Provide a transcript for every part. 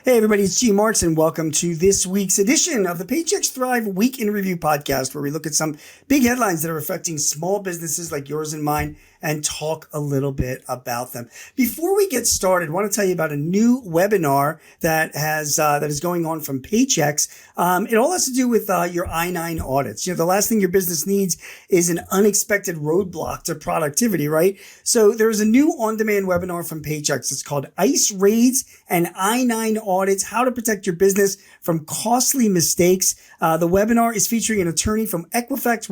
Hey everybody, it's G Marks and welcome to this week's edition of the Paychex Thrive Week in Review podcast, where we look at some big headlines that are affecting small businesses like yours and mine and talk a little bit about them. Before we get started, I want to tell you about a new webinar that is going on from Paychex. It all has to do with your I-9 audits. You know, the last thing your business needs is an unexpected roadblock to productivity, right? So there's a new on-demand webinar from Paychex. It's called ICE Raids and I-9 Audits, How to Protect Your Business from Costly Mistakes. The webinar is featuring an attorney from Equifax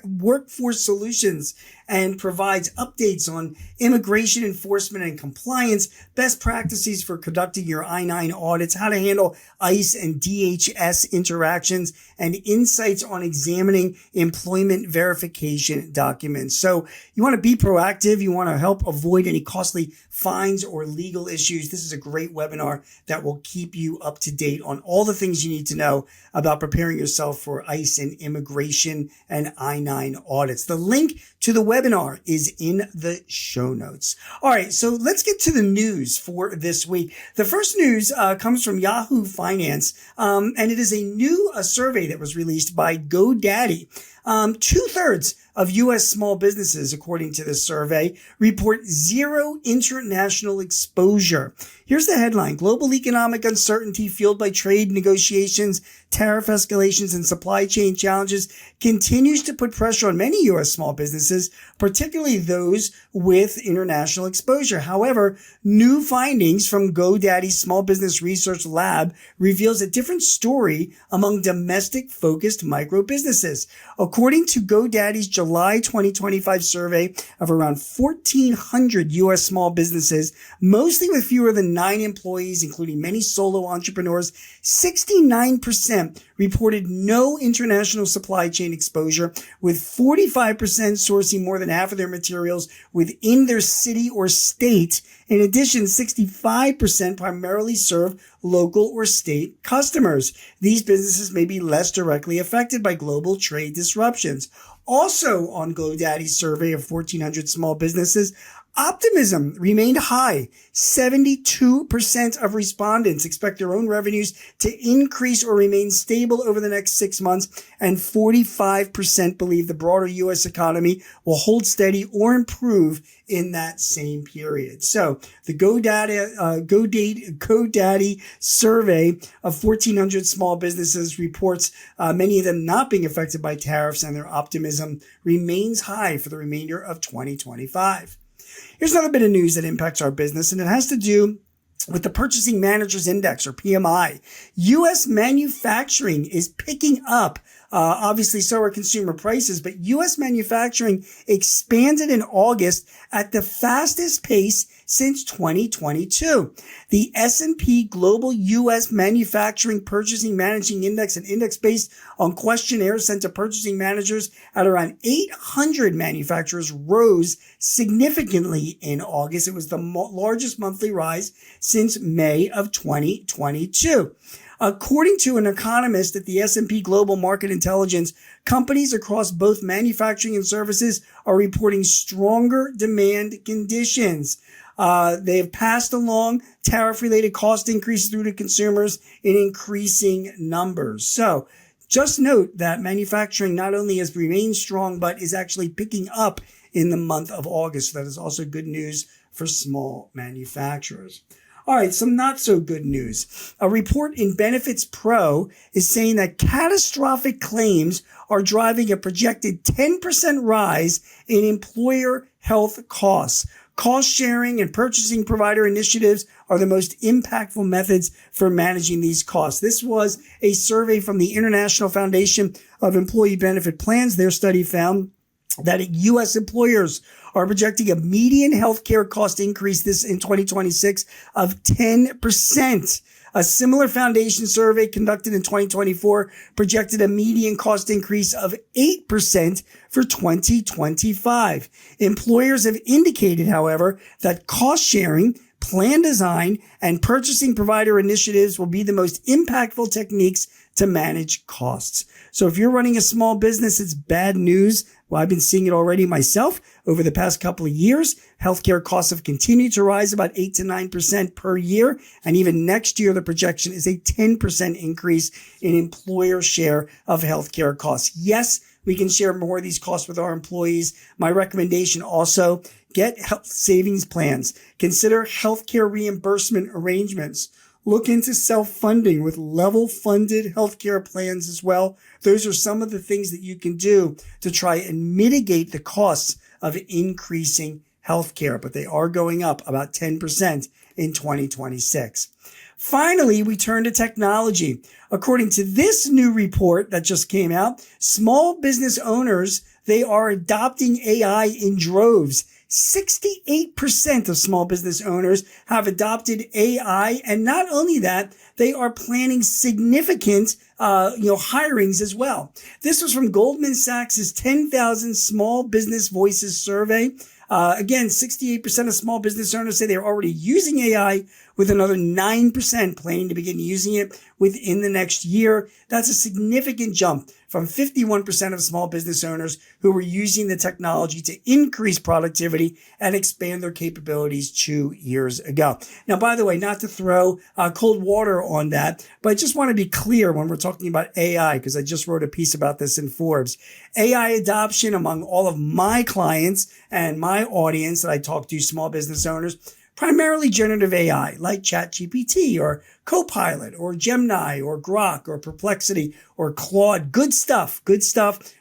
Workforce Solutions and provides updates on immigration enforcement and compliance, best practices for conducting your I-9 audits, how to handle ICE and DHS interactions, and insights on examining employment verification documents. So you want to be proactive. You want to help avoid any costly fines or legal issues. This is a great webinar that will keep you up to date on all the things you need to know about preparing yourself for ICE and immigration and I-9 audits. The link to the webinar is in the show notes. All right, so let's get to the news for this week. The first news comes from Yahoo Finance, and it is a new survey that was released by GoDaddy. 2/3 of U.S. small businesses, according to this survey, report zero international exposure. Here's the headline: global economic uncertainty fueled by trade negotiations, tariff escalations, and supply chain challenges continues to put pressure on many U.S. small businesses, particularly those with international exposure. However, new findings from GoDaddy's Small Business Research Lab reveals a different story among domestic-focused micro businesses. According to GoDaddy's July 2025 survey of around 1,400 U.S. small businesses, mostly with fewer than 9 employees, including many solo entrepreneurs, 69% reported no international supply chain exposure, with 45% sourcing more than half of their materials within their city or state. In addition, 65% primarily serve local or state customers. These businesses may be less directly affected by global trade disruptions. Also on GoDaddy's survey of 1,400 small businesses, optimism remained high. 72% of respondents expect their own revenues to increase or remain stable over the next 6 months, and 45% believe the broader U.S. economy will hold steady or improve in that same period. So the GoDaddy survey of 1,400 small businesses reports many of them not being affected by tariffs, and their optimism remains high for the remainder of 2025. Here's another bit of news that impacts our business, and it has to do with the Purchasing Managers Index, or PMI. U.S. manufacturing is picking up. Obviously, so are consumer prices, but U.S. manufacturing expanded in August at the fastest pace since 2022. The S&P Global U.S. Manufacturing Purchasing Managing Index, an index based on questionnaires sent to purchasing managers at around 800 manufacturers, rose significantly in August. It was the largest monthly rise since May of 2022. According to an economist at the S&P Global Market Intelligence, companies across both manufacturing and services are reporting stronger demand conditions. They have passed along tariff-related cost increases through to consumers in increasing numbers. So just note that manufacturing not only has remained strong, but is actually picking up in the month of August. So that is also good news for small manufacturers. All right, some not so good news. A report in Benefits Pro is saying that catastrophic claims are driving a projected 10% rise in employer health costs. Cost sharing and purchasing provider initiatives are the most impactful methods for managing these costs. This was a survey from the International Foundation of Employee Benefit Plans. Their study found that U.S. employers are projecting a median healthcare cost increase in 2026 of 10%. A similar foundation survey conducted in 2024 projected a median cost increase of 8% for 2025. Employers have indicated, however, that cost sharing, plan design, and purchasing provider initiatives will be the most impactful techniques to manage costs. So if you're running a small business, it's bad news, Well, I've been seeing it already myself over the past couple of years. Healthcare costs have continued to rise about 8 to 9% per year. And even next year, the projection is a 10% increase in employer share of healthcare costs. Yes, we can share more of these costs with our employees. My recommendation also, get health savings plans. Consider healthcare reimbursement arrangements. Look into self-funding with level-funded healthcare plans as well. Those are some of the things that you can do to try and mitigate the costs of increasing healthcare, but they are going up about 10% in 2026. Finally, we turn to technology. According to this new report that just came out, small business owners, they are adopting AI in droves. 68% of small business owners have adopted AI. And not only that, they are planning significant, hirings as well. This was from Goldman Sachs' 10,000 Small Business Voices survey. Again, 68% of small business owners say they're already using AI, with another 9% planning to begin using it within the next year. That's a significant jump from 51% of small business owners who were using the technology to increase productivity and expand their capabilities 2 years ago. Now, by the way, not to throw cold water on that, but I just want to be clear when we're talking about AI, because I just wrote a piece about this in Forbes. AI adoption among all of my clients and my audience that I talk to, small business owners, primarily generative AI like ChatGPT or Copilot or Gemini or Grok or Perplexity or Claude. Good stuff.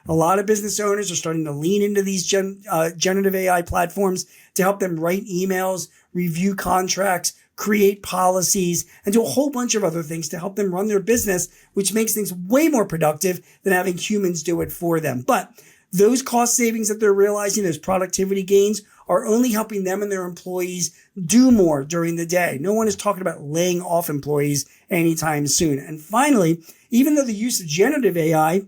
A lot of business owners are starting to lean into these generative AI platforms to help them write emails, review contracts, create policies, and do a whole bunch of other things to help them run their business, which makes things way more productive than having humans do it for them. But those cost savings that they're realizing, those productivity gains, are only helping them and their employees do more during the day. No one is talking about laying off employees anytime soon. And finally, even though the use of generative AI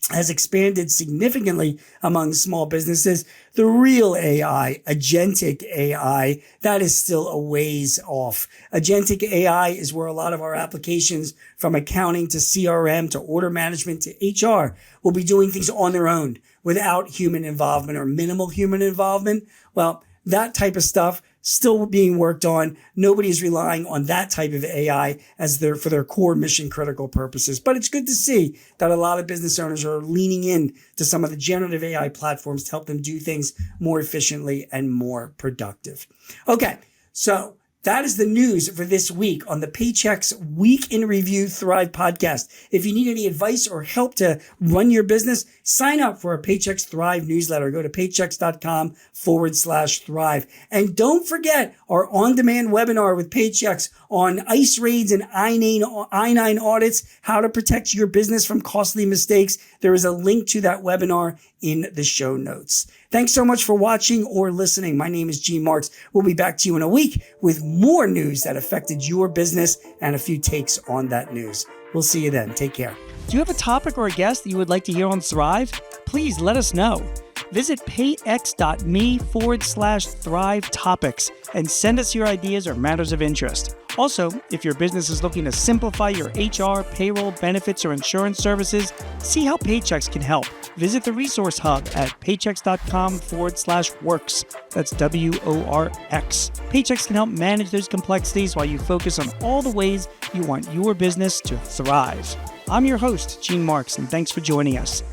has expanded significantly among small businesses, the real AI, agentic AI, that is still a ways off. Agentic AI is where a lot of our applications, from accounting to CRM to order management to HR, will be doing things on their own without human involvement or minimal human involvement. Well, that type of stuff still being worked on. Nobody is relying on that type of AI as for their core mission critical purposes. But it's good to see that a lot of business owners are leaning in to some of the generative AI platforms to help them do things more efficiently and more productive. Okay, so that is the news for this week on the Paychex Week in Review Thrive podcast. If you need any advice or help to run your business, sign up for our Paychex Thrive newsletter. Go to paychex.com/thrive. And don't forget our on-demand webinar with Paychex on ICE raids and I-9 audits, how to protect your business from costly mistakes. There is a link to that webinar in the show notes. Thanks so much for watching or listening. My name is Gene Marks. We'll be back to you in a week with more news that affected your business and a few takes on that news. We'll see you then. Take care. Do you have a topic or a guest that you would like to hear on Thrive? Please let us know. Visit payx.me/Thrive topics and send us your ideas or matters of interest. Also, if your business is looking to simplify your HR, payroll, benefits, or insurance services, see how Paychex can help. Visit the resource hub at paychex.com/works. That's WORX. Paychex can help manage those complexities while you focus on all the ways you want your business to thrive. I'm your host, Gene Marks, and thanks for joining us.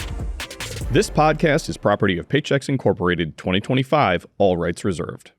This podcast is property of Paychex Incorporated 2025, all rights reserved.